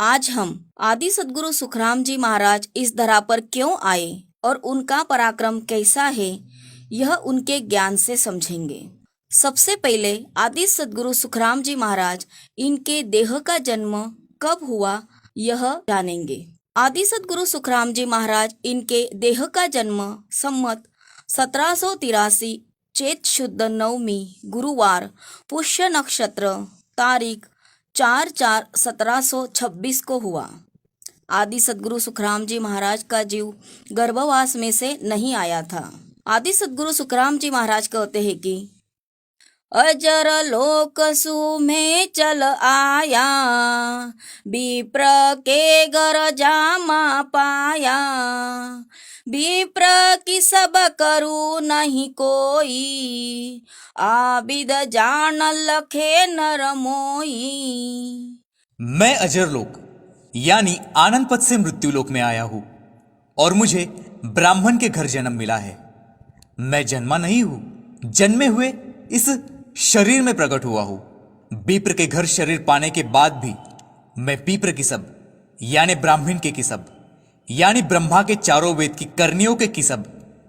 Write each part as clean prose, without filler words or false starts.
आज हम आदि सद्गुरु सुखराम जी महाराज इस धरा पर क्यों आए और उनका पराक्रम कैसा है, यह उनके ज्ञान से समझेंगे। सबसे पहले आदि सद्गुरु सुखराम जी महाराज इनके देह का जन्म कब हुआ यह जानेंगे। आदि सद्गुरु सुखराम जी महाराज इनके देह का जन्म सम्मत 1783 चैत शुद्ध नवमी गुरुवार पुष्य नक्षत्र तारीख 4/4/1726 को हुआ। आदि सद्गुरु सुखराम जी महाराज का जीव गर्भवास में से नहीं आया था। आदि सद्गुरु सुखराम जी महाराज कहते हैं कि अजर लोक सु में चल आया, विप्र के घर जामा पाया, विप्र की सब करू नहीं कोई, आबिद जान लखे नर मोई। मैं अजर लोक यानी आनंद पद से मृत्यु लोक में आया हूं और मुझे ब्राह्मण के घर जन्म मिला है। मैं जन्मा नहीं हूं, जन्मे हुए इस शरीर में प्रकट हुआ हूं। विप्र के घर शरीर पाने के बाद भी मैं पीप्र की सब यानी ब्राह्मण के किसब यानी ब्रह्मा के चारों वेद की करनियों के किसब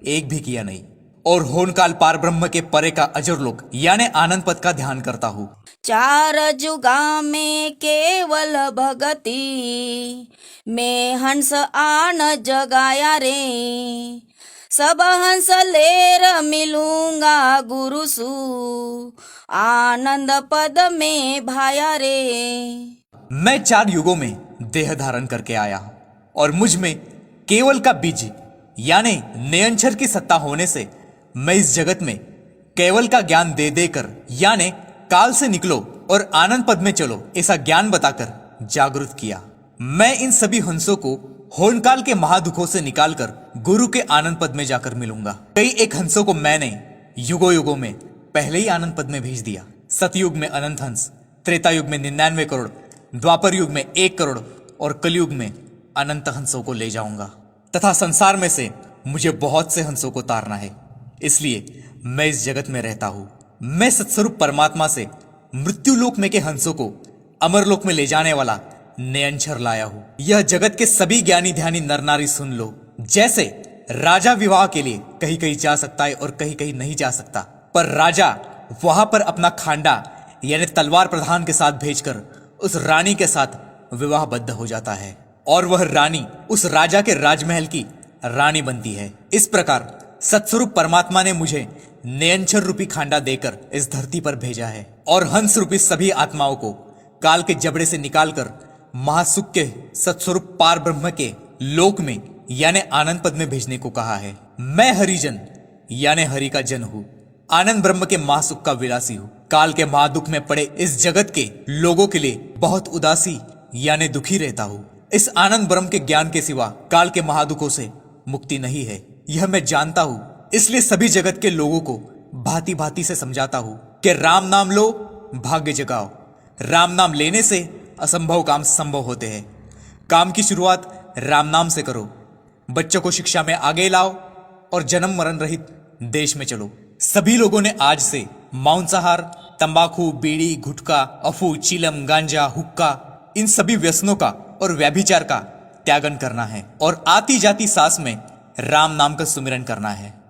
एक भी किया नहीं और होनकाल पार ब्रह्म के परे का अजर लोक यानी आनंद पद का ध्यान करता हूं। चार जुगा में केवल भगति में हंस आन जगाया रे, सब हंस लेर मिलूंगा गुरु सु, आनंद पद में भाया रे। मैं 4 युगों में देह धारण करके आया हूं और मुझ में केवल का बीज यानी नयनछर की सत्ता होने से मैं इस जगत में केवल का ज्ञान दे देकर यानी काल से निकलो और आनंद पद में चलो ऐसा ज्ञान बताकर जागृत किया। मैं इन सभी हंसों को होनकाल के महादुखों से निकालकर गुरु के आनंद पद में जाकर मिलूंगा। कई एक हंसों को मैंने युगों युगों में पहले ही आनंद पद में भेज दिया। सतयुग में अनंत हंस, त्रेता युग में 99 करोड़, द्वापर युग में 1 करोड़ और कलयुग में अनंत हंसों को ले जाऊंगा तथा संसार में से मुझे बहुत से हंसों को तारना है। इसलिए मैं इस जगत में रहता हूं। मैं सत्स्वरूप परमात्मा से मृत्यु लोक में के हंसों को अमर लोक में ले जाने वाला नयनछर लाया हूं। यह जगत के सभी ज्ञानी ध्यानी नर नारी सुन लो। जैसे राजा विवाह के लिए कहीं कहीं जा सकता है और कहीं कहीं नहीं जा सकता, पर राजा वहां पर अपना खांडा यानी तलवार प्रधान के साथ भेजकर उस रानी के साथ विवाहबद्ध हो जाता है और वह रानी उस राजा के राजमहल की रानी बनती है। इस प्रकार सत्स्वरूप परमात्मा ने मुझे नयनछर रूपी खांडा देकर इस धरती पर भेजा है और हंस रूपी सभी आत्माओं को काल के जबड़े से निकालकर महासुख के सत्स्वरूप पार ब्रह्म के लोक में यानी आनंद पद में भेजने को कहा है। मैं हरिजन यानी हरि का जन हूं, आनंद ब्रह्म के महासुख का विलासी हूं। काल के महादुख में पड़े इस जगत के लोगों के लिए बहुत उदासी यानी दुखी रहता हूं। इस आनंद ब्रह्म के ज्ञान के सिवा काल के महादुखों से मुक्ति नहीं है, यह मैं जानता हूं। इसलिए सभी जगत के लोगों को भांति भांति से समझाता हूं कि राम नाम लो भाग्य जगाओ। राम नाम लेने से असंभव काम संभव होते हैं। काम की शुरुआत राम नाम से करो, बच्चों को शिक्षा में आगे लाओ और जन्म मरण रहित देश में चलो। सभी लोगों ने आज से मांसाहार, तंबाकू, बीड़ी, गुटखा, अफू, चिलम, गांजा, हुक्का इन सभी व्यसनों का और व्यभिचार का त्यागन करना है और आती जाती सांस में राम नाम का सुमिरन करना है।